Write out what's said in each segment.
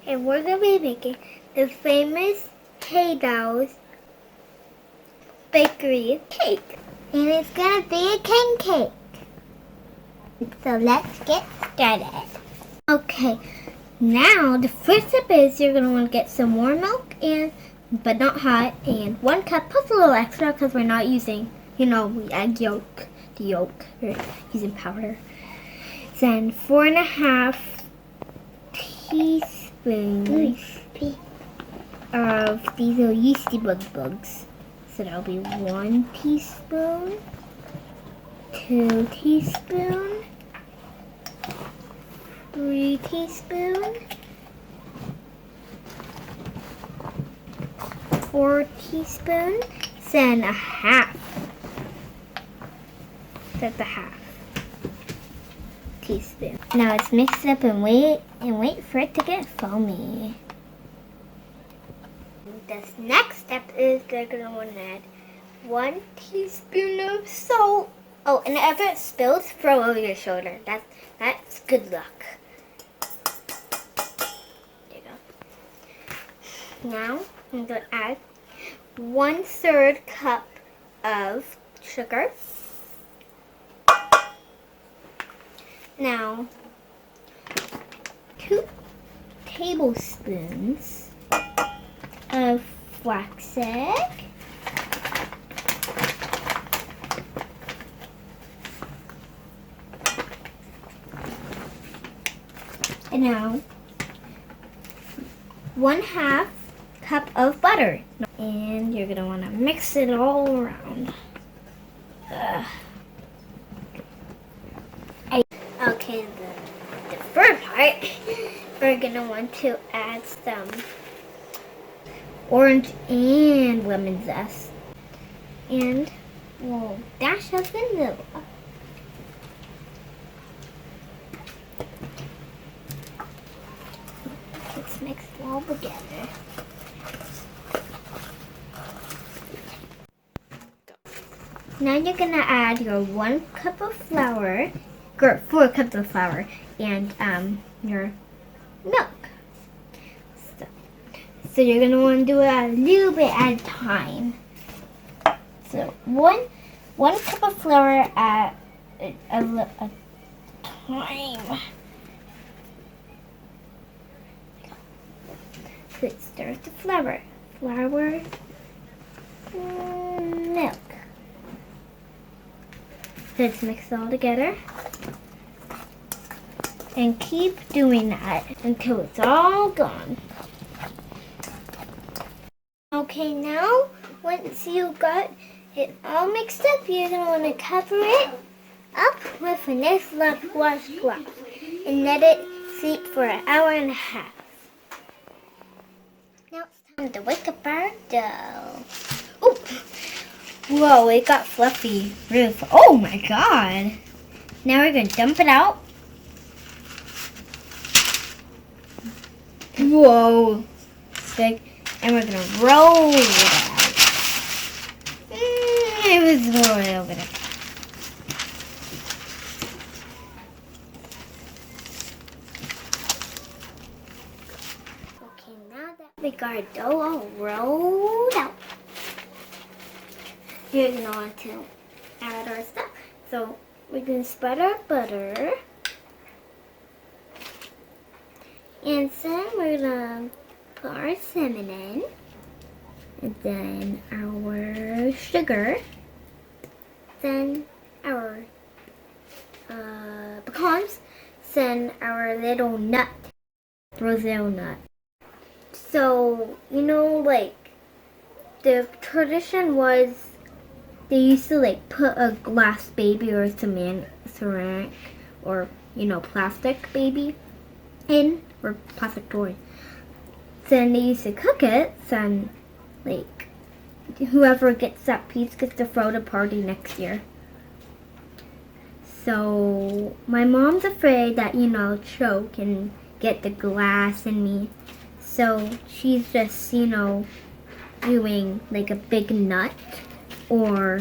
and we're going to be making the famous Hay Dow's bakery cake. And it's going to be a king cake. So let's get started. Okay, now the first step is you're going to want to get some warm milk, but not hot, and 1 cup, plus a little extra because we're not using, the egg yolk, we're using powder. Then 4.5 teaspoons of these little yeasty bugs. So that'll be 1 teaspoon, 2 teaspoons, 3 teaspoons, 4 teaspoons, then a half. That's a half teaspoon. Now let's mix it up and wait for it to get foamy. This next step is they're gonna want to add 1 teaspoon of salt. Oh, and if it spills, throw over your shoulder. That's good luck. There you go. Now I'm gonna add 1/3 cup of sugar. Now 2 tablespoons of flax egg. And now 1/2 cup of butter. And you're going to want to mix it all around. Okay, the first part, we're going to want to add some orange and lemon zest. And we'll dash of vanilla. Let's mix it all together. Now you're going to add your 1 cup of flour, or 4 cups of flour, and your milk. So you're going to want to do it a little bit at a time. So one cup of flour at a time. So it starts the flour, milk. Let's mix it all together. And keep doing that until it's all gone. Okay, now once you got it all mixed up, you're going to want to cover it up with a nice washcloth and let it steep for 1.5 hours. Now it's time to wake up our dough. Oh, whoa, it got fluffy. Really oh my god. Now we're going to dump it out. Whoa. Big. And we're going to roll it out. It was a little bit of Okay, now that we got our dough all rolled out, you're going to want to add our stuff. So we're going to spread our butter. And then we're going to put our cinnamon in, and then our sugar, then our pecans, then our little nut, Brazil nut. So, like, the tradition was they used to, like, put a glass baby or ceramic or, plastic baby in, or plastic toy. Then they used to cook it, then, like, whoever gets that piece gets to throw the party next year. So, my mom's afraid that, choke and get the glass in me. So, she's just, doing, like, a big nut, or,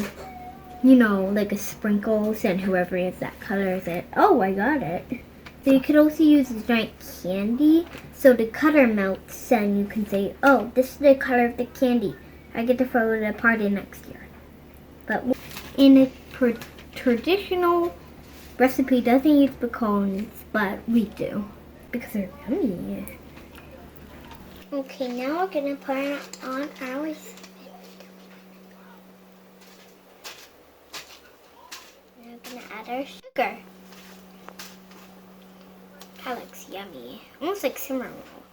like a sprinkles, and whoever is that colors it. Oh, I got it. So you could also use the giant candy so the color melts and you can say, oh, this is the color of the candy. I get to throw it at a party next year. But in a traditional recipe doesn't use pecans, but we do because they're yummy. Okay, now we're gonna put on our we're gonna add our sugar. That looks yummy. Almost like cinnamon roll.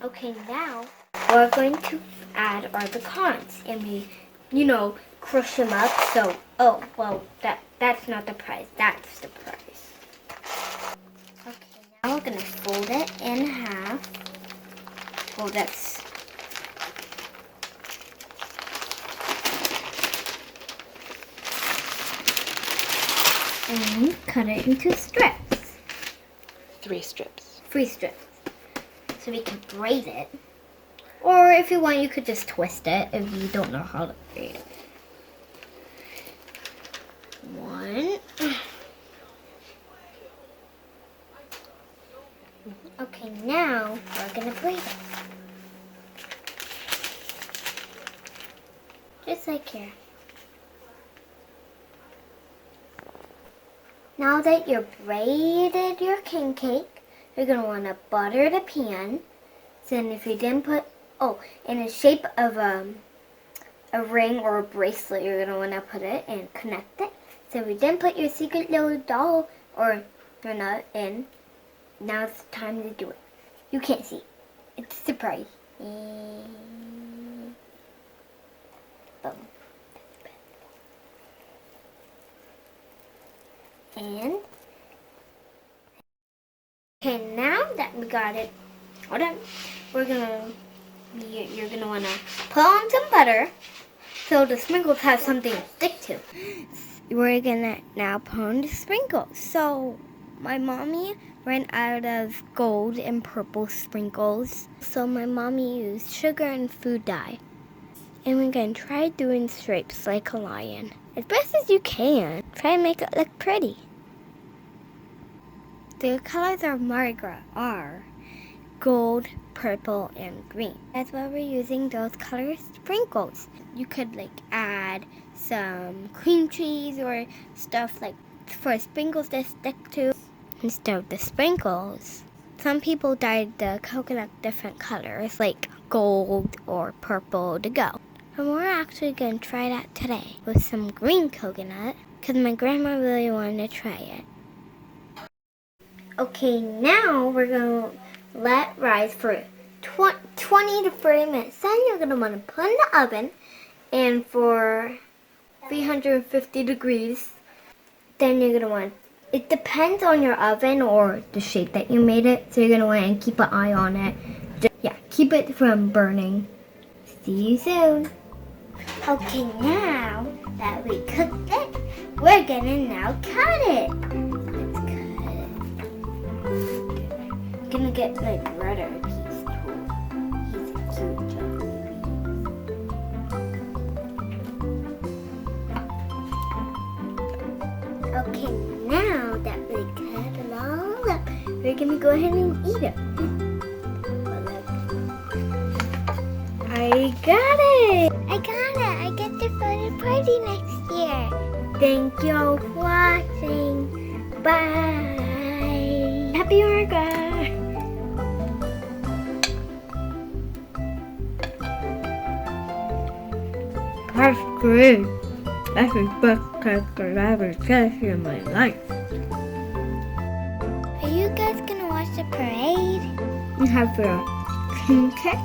Okay, now we're going to add our pecans and we, crush them up. So, oh, well, that's not the prize. That's the prize. Okay, now we're gonna fold it in half. Well, that's and cut it into strips. 3 strips. 3 strips. So we can braid it. Or if you want, you could just twist it if you don't know how to braid it. 1. Okay, now we're gonna braid it. Just like here. Now that you've braided your king cake, you're going to want to butter the pan. Then if you didn't put, in the shape of a ring or a bracelet, you're going to want to put it and connect it. So if you didn't put your secret little doll or your nut in, now it's time to do it. You can't see. It's a surprise. Boom. And okay, now that we got it, hold on. You're gonna wanna put on some butter so the sprinkles have something to stick to. We're gonna now put on the sprinkles. So my mommy ran out of gold and purple sprinkles, so my mommy used sugar and food dye. And we're gonna try doing stripes like a lion. As best as you can. Try to make it look pretty. The colors of Mardi Gras are gold, purple, and green. That's why we're using those color sprinkles. You could add some cream cheese or stuff for sprinkles to stick to instead of the sprinkles. Some people dyed the coconut different colors like gold or purple to go. And we're actually going to try that today with some green coconut because my grandma really wanted to try it. Okay, now we're going to let rise for 20 to 30 minutes. Then you're going to want to put in the oven and for 350 degrees. Then you're going to want, it depends on your oven or the shape that you made it. So you're going to want to keep an eye on it. Keep it from burning. See you soon. Okay, now that we cooked it, we're gonna now cut it. Let's cut it. I'm gonna get my brother a piece too. He's a cute chocolate piece. Okay, now that we cut it all up, we're gonna go ahead and eat it. I got it! I get to go to the party next year. Thank you for watching. Bye. Happy Mardi. That's great. That's the best cake I've ever tasted in my life. Are you guys gonna watch the parade? We have the king cake.